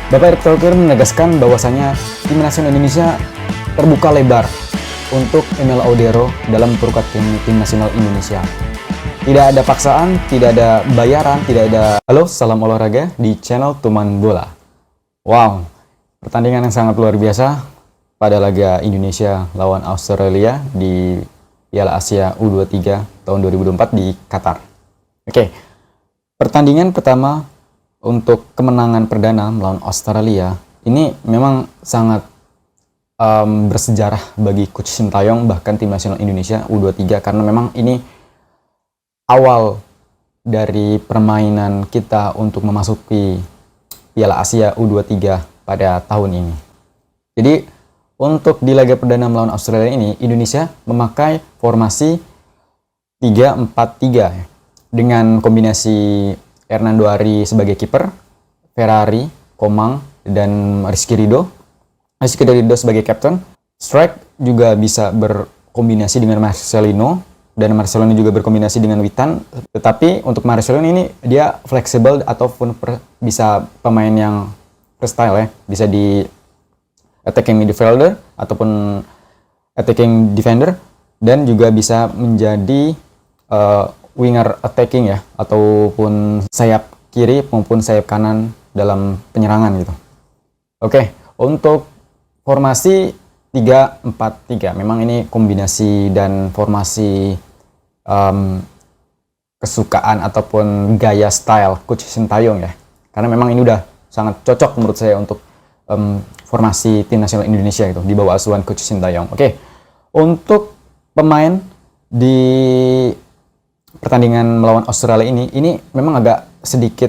Bapak Erick Thohir menegaskan bahwasanya tim nasional Indonesia terbuka lebar untuk Emil Audero dalam memperkuat tim nasional Indonesia. Tidak ada paksaan, tidak ada bayaran, tidak ada... Halo, salam olahraga di channel Tuman Bola. Wow, pertandingan yang sangat luar biasa pada laga Indonesia lawan Australia di Piala Asia U23 tahun 2024 di Qatar. Oke, pertandingan pertama untuk kemenangan perdana melawan Australia ini memang sangat bersejarah bagi Coach Sintayong, bahkan tim nasional Indonesia U23, karena memang ini awal dari permainan kita untuk memasuki Piala Asia U23 pada tahun ini. Jadi untuk di laga perdana melawan Australia ini, Indonesia memakai formasi 3-4-3 dengan kombinasi Hernando Ari sebagai kiper, Ferrari, Komang, dan Rizky Ridho sebagai kapten. Strike juga bisa berkombinasi dengan Marcelino, dan Marcelino juga berkombinasi dengan Witan. Tetapi untuk Marcelino ini dia fleksibel ataupun bisa pemain yang freestyle ya, bisa di attacking midfielder ataupun attacking defender, dan juga bisa menjadi winger attacking ya, ataupun sayap kiri maupun sayap kanan dalam penyerangan gitu. Oke, untuk formasi 3-4-3 memang ini kombinasi dan formasi kesukaan ataupun gaya style Coach Sintayong ya, karena memang ini udah sangat cocok menurut saya untuk formasi tim nasional Indonesia gitu di bawah asuhan Coach Sintayong. Oke, untuk pemain di pertandingan melawan Australia ini memang agak sedikit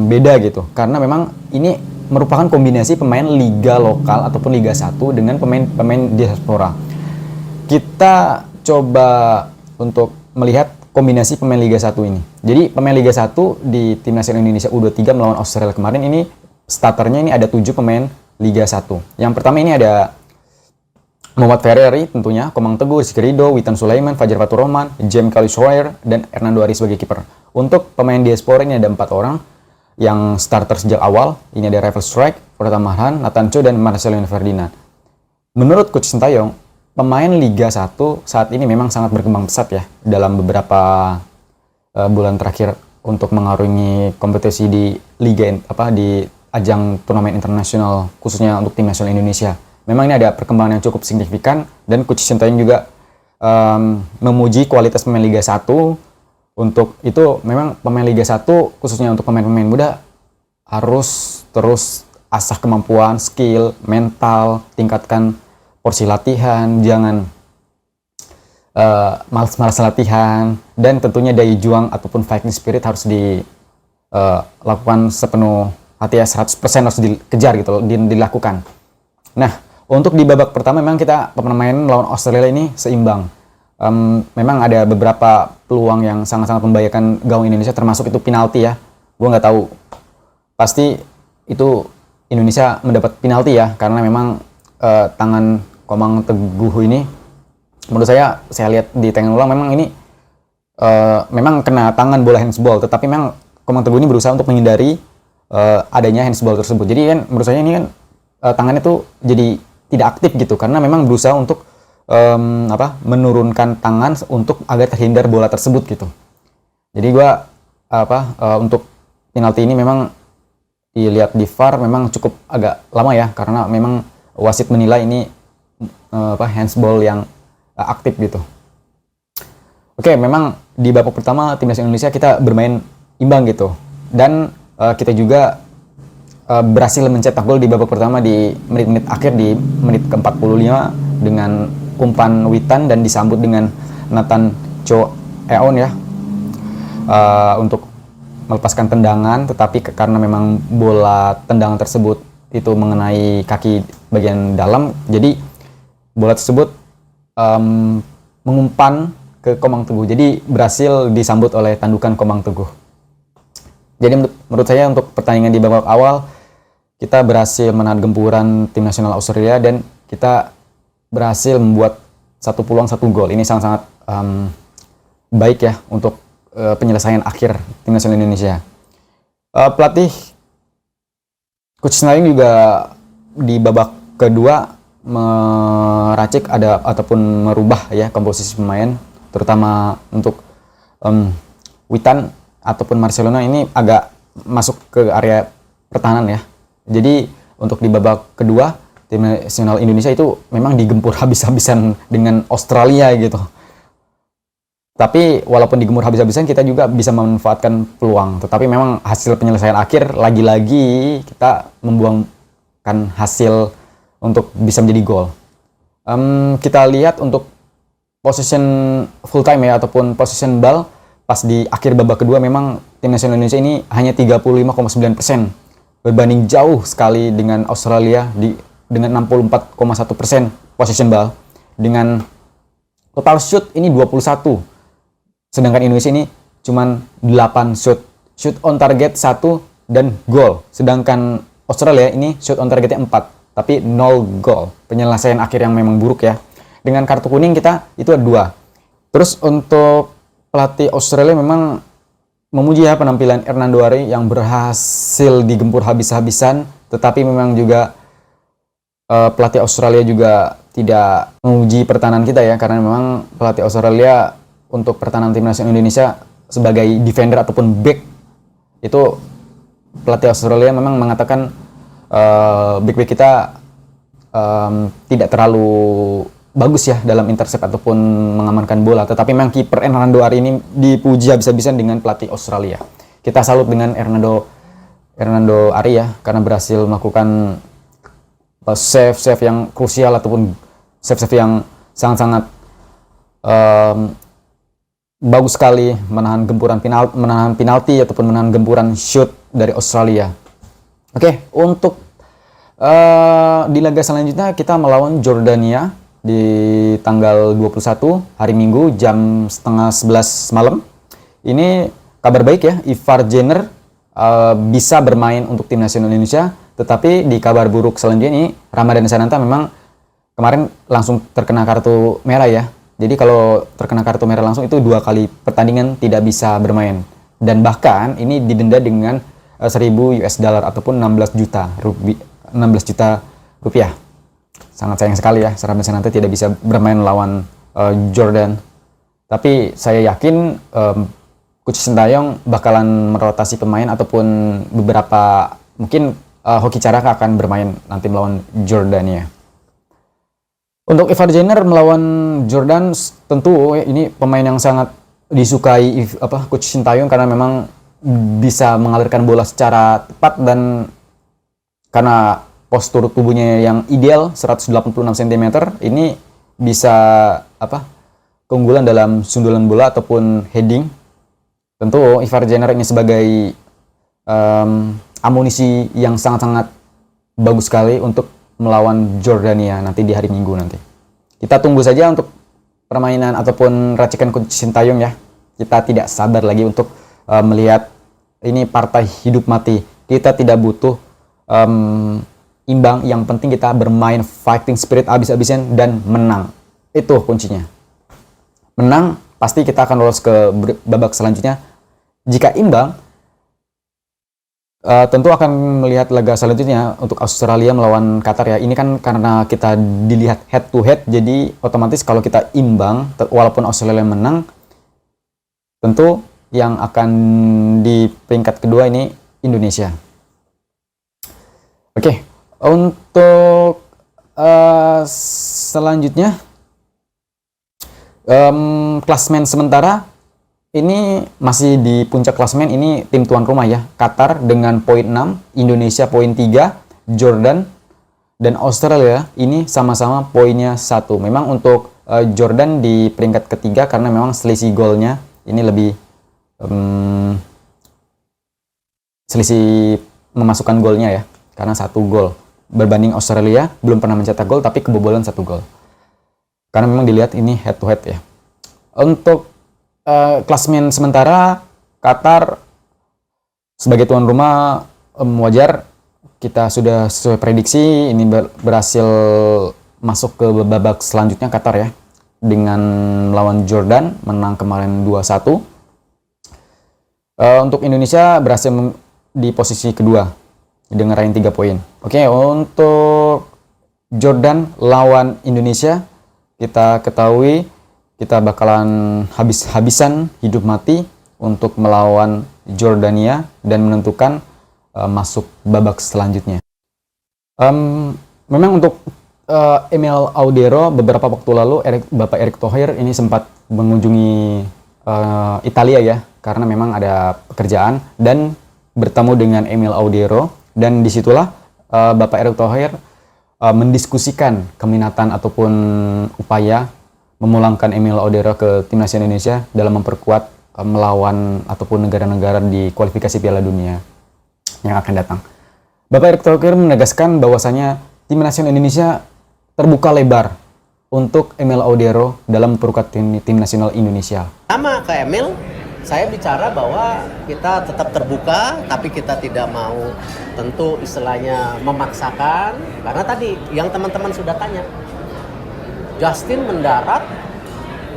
beda gitu, karena memang ini merupakan kombinasi pemain liga lokal ataupun Liga 1 dengan pemain diaspora. Kita coba untuk melihat kombinasi pemain Liga 1 ini. Jadi pemain Liga 1 di tim nasional Indonesia U23 melawan Australia kemarin ini starternya ini ada 7 pemain Liga 1. Yang pertama ini ada Muhammad Ferrari tentunya, Komang Teguh, Rizky Ridho, Witan Sulaiman, Fajar Fatur Rahman, James Kalishoyer, dan Hernando Ari sebagai kiper. Untuk pemain diaspora ini ada 4 orang yang starter sejak awal. Ini ada Rafael Strike, Pratama Arhan, Nathan Cho, dan Marcelino Ferdinand. Menurut Coach Sintayong, pemain Liga 1 saat ini memang sangat berkembang pesat ya dalam beberapa bulan terakhir untuk mengarungi kompetisi di di ajang turnamen internasional, khususnya untuk tim nasional Indonesia. Memang ini ada perkembangan yang cukup signifikan, dan Coach Sintayong juga memuji kualitas pemain Liga 1. Untuk itu memang pemain Liga 1 khususnya untuk pemain-pemain muda harus terus asah kemampuan, skill, mental, tingkatkan porsi latihan, jangan malas-malas latihan, dan tentunya daya juang ataupun fighting spirit harus dilakukan sepenuh hati ya, 100% harus dikejar gitu loh, dilakukan. Nah, untuk di babak pertama memang kita permainan lawan Australia ini seimbang. Memang ada beberapa peluang yang sangat-sangat membahayakan gawang Indonesia, termasuk itu penalti ya. Gue nggak tahu pasti itu Indonesia mendapat penalti ya, karena memang tangan Komang Teguh ini menurut saya lihat di tayangan ulang memang ini memang kena tangan bola handsball, tetapi memang Komang Teguh ini berusaha untuk menghindari adanya handsball tersebut. Jadi kan menurut saya ini kan tangannya tuh jadi tidak aktif gitu, karena memang berusaha untuk menurunkan tangan untuk agar terhindar bola tersebut gitu. Jadi gua untuk penalti ini memang dilihat di VAR memang cukup agak lama ya, karena memang wasit menilai ini handsball yang aktif gitu. Oke, memang di babak pertama timnas Indonesia kita bermain imbang gitu, dan kita juga berhasil mencetak gol di babak pertama di menit-menit akhir, di menit ke-45 dengan umpan Witan dan disambut dengan Nathan Cho Eon ya untuk melepaskan tendangan, tetapi karena memang bola tendangan tersebut itu mengenai kaki bagian dalam, jadi bola tersebut mengumpan ke Komang Teguh, jadi berhasil disambut oleh tandukan Komang Teguh. Jadi menurut saya untuk pertandingan di babak awal kita berhasil menahan gempuran tim nasional Australia, dan kita berhasil membuat 1 peluang 1 gol. Ini sangat-sangat baik ya untuk penyelesaian akhir tim nasional Indonesia. Pelatih Coach Sintayong juga di babak kedua meracik ataupun merubah ya komposisi pemain, terutama untuk Witan ataupun Marcelona ini agak masuk ke area pertahanan ya. Jadi untuk di babak kedua tim nasional Indonesia itu memang digempur habis-habisan dengan Australia gitu. Tapi walaupun digempur habis-habisan kita juga bisa memanfaatkan peluang. Tetapi memang hasil penyelesaian akhir lagi-lagi kita membuangkan hasil untuk bisa menjadi gol. Kita lihat untuk possession full time ya ataupun possession ball pas di akhir babak kedua memang tim nasional Indonesia ini hanya 35,9%, berbanding jauh sekali dengan Australia dengan 64,1% possession ball, dengan total shoot ini 21, sedangkan Indonesia ini cuman 8 shoot on target 1 dan gol, sedangkan Australia ini shoot on targetnya 4 tapi 0 gol. Penyelesaian akhir yang memang buruk ya. Dengan kartu kuning kita itu ada 2. Terus untuk pelatih Australia memang memuji ya penampilan Hernando Ari yang berhasil digempur habis-habisan, tetapi memang juga pelatih Australia juga tidak memuji pertahanan kita ya, karena memang pelatih Australia untuk pertahanan tim nasional Indonesia sebagai defender ataupun back itu pelatih Australia memang mengatakan back kita tidak terlalu bagus ya dalam intercept ataupun mengamankan bola, tetapi memang kiper Hernando Ari ini dipuji habis-habisan dengan pelatih Australia. Kita salut dengan Hernando Ari ya, karena berhasil melakukan save yang krusial ataupun save yang sangat-sangat bagus sekali, menahan penalti ataupun menahan gempuran shoot dari Australia. Oke, untuk di laga selanjutnya kita melawan Jordania di tanggal 21 hari Minggu jam setengah 11 malam. Ini kabar baik ya, Ivar Jenner bisa bermain untuk tim nasional Indonesia, tetapi di kabar buruk selanjutnya ini Ramadhan Sananta memang kemarin langsung terkena kartu merah ya. Jadi kalau terkena kartu merah langsung itu 2 kali pertandingan tidak bisa bermain, dan bahkan ini didenda dengan 1.000 US dollar ataupun 16 juta rupiah. Sangat sayang sekali ya, Ramadhan Sananta tidak bisa bermain lawan Jordan. Tapi saya yakin Coach Sintayong bakalan merotasi pemain ataupun beberapa mungkin Hoki Caraka akan bermain nanti melawan Jordania. Untuk Ivar Jenner melawan Jordan tentu ini pemain yang sangat disukai Coach Sintayong karena memang bisa mengalirkan bola secara tepat dan karena postur tubuhnya yang ideal 186 cm ini bisa keunggulan dalam sundulan bola ataupun heading. Tentu Ivar Jenner ini sebagai amunisi yang sangat-sangat bagus sekali untuk melawan Jordania nanti di hari Minggu nanti. Kita tunggu saja untuk permainan ataupun racikan Coach Sintayong ya. Kita tidak sabar lagi untuk melihat ini partai hidup mati. Kita tidak butuh imbang, yang penting kita bermain fighting spirit habis-habisan dan menang. Itu kuncinya. Menang pasti kita akan lolos ke babak selanjutnya. Jika imbang, tentu akan melihat laga selanjutnya untuk Australia melawan Qatar ya. Ini kan karena kita dilihat head to head, jadi otomatis kalau kita imbang walaupun Australia menang, tentu yang akan di peringkat kedua ini Indonesia. Oke, untuk selanjutnya klasmen sementara ini masih di puncak klasmen, ini tim tuan rumah ya, Qatar dengan poin 6, Indonesia poin 3, Jordan dan Australia ini sama-sama poinnya 1. Memang untuk Jordan di peringkat ketiga karena memang selisih golnya ini lebih selisih memasukkan golnya ya, karena 1 gol berbanding Australia belum pernah mencetak gol tapi kebobolan 1 gol. Karena memang dilihat ini head to head ya. Untuk klasmen sementara Qatar sebagai tuan rumah wajar kita sudah sesuai prediksi ini berhasil masuk ke babak selanjutnya Qatar ya, dengan melawan Jordan menang kemarin 2-1. Untuk Indonesia berhasil di posisi kedua Dengerin 3 poin. Oke, untuk Jordan lawan Indonesia, kita ketahui kita bakalan habis-habisan hidup mati untuk melawan Jordania dan menentukan masuk babak selanjutnya. Memang untuk Emil Audero beberapa waktu lalu Bapak Erick Thohir ini sempat mengunjungi Italia ya, karena memang ada pekerjaan dan bertemu dengan Emil Audero, dan disitulah Bapak Erick Thohir mendiskusikan keminatan ataupun upaya memulangkan Emil Audero ke timnas Indonesia dalam memperkuat melawan ataupun negara-negara di kualifikasi Piala Dunia yang akan datang. Bapak Erick Thohir menegaskan bahwasanya tim nasional Indonesia terbuka lebar untuk Emil Audero dalam memperkuat tim nasional Indonesia. Sama ke Emil, saya bicara bahwa kita tetap terbuka, tapi kita tidak mau tentu istilahnya memaksakan, karena tadi yang teman-teman sudah tanya, Justin mendarat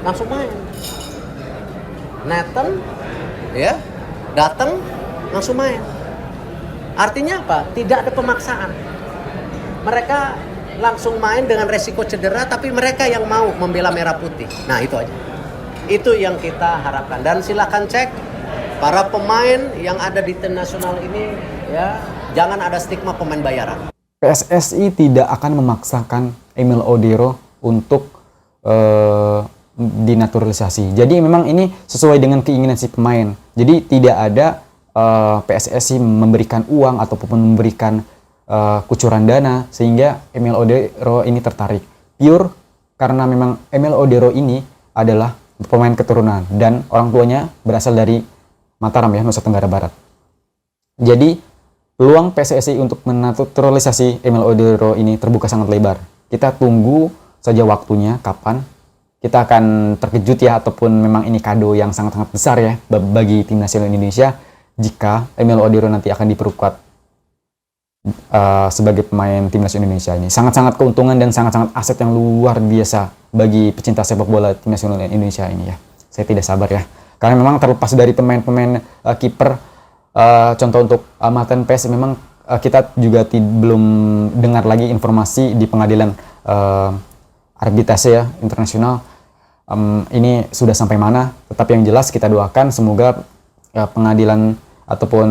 langsung main, Nathan ya datang langsung main. Artinya apa? Tidak ada pemaksaan. Mereka langsung main dengan resiko cedera, tapi mereka yang mau membela merah putih. Nah itu aja. Itu yang kita harapkan. Dan silakan cek para pemain yang ada di tim nasional ini ya, jangan ada stigma pemain bayaran. PSSI tidak akan memaksakan Emil Audero untuk dinaturalisasi. Jadi memang ini sesuai dengan keinginan si pemain. Jadi tidak ada PSSI memberikan uang ataupun memberikan kucuran dana sehingga Emil Audero ini tertarik. Pure karena memang Emil Audero ini adalah pemain keturunan dan orang tuanya berasal dari Mataram ya, Nusa Tenggara Barat. Jadi peluang PSSI untuk menaturalisasi Emil Audero ini terbuka sangat lebar. Kita tunggu saja waktunya kapan. Kita akan terkejut ya, ataupun memang ini kado yang sangat-sangat besar ya bagi tim nasional Indonesia jika Emil Audero nanti akan diperkuat sebagai pemain timnas Indonesia ini. Sangat-sangat keuntungan dan sangat-sangat aset yang luar biasa bagi pecinta sepak bola tim nasional Indonesia ini ya. Saya tidak sabar ya, karena memang terlepas dari pemain-pemain kiper, contoh untuk Martin Paes, memang kita juga belum dengar lagi informasi di pengadilan arbitrase ya internasional ini sudah sampai mana. Tetapi yang jelas kita doakan semoga pengadilan ataupun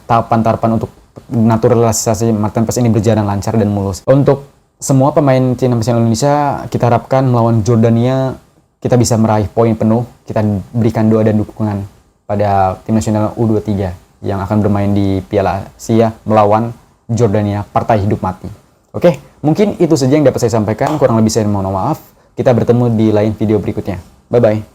tahapan-tahapan untuk naturalisasi Martin Paes ini berjalan lancar dan mulus. Untuk semua pemain tim nasional Indonesia, kita harapkan melawan Jordania kita bisa meraih poin penuh. Kita berikan doa dan dukungan pada tim nasional U23 yang akan bermain di Piala Asia melawan Jordania, partai hidup mati. Oke, mungkin itu saja yang dapat saya sampaikan. Kurang lebih saya mohon maaf. Kita bertemu di lain video berikutnya. Bye-bye.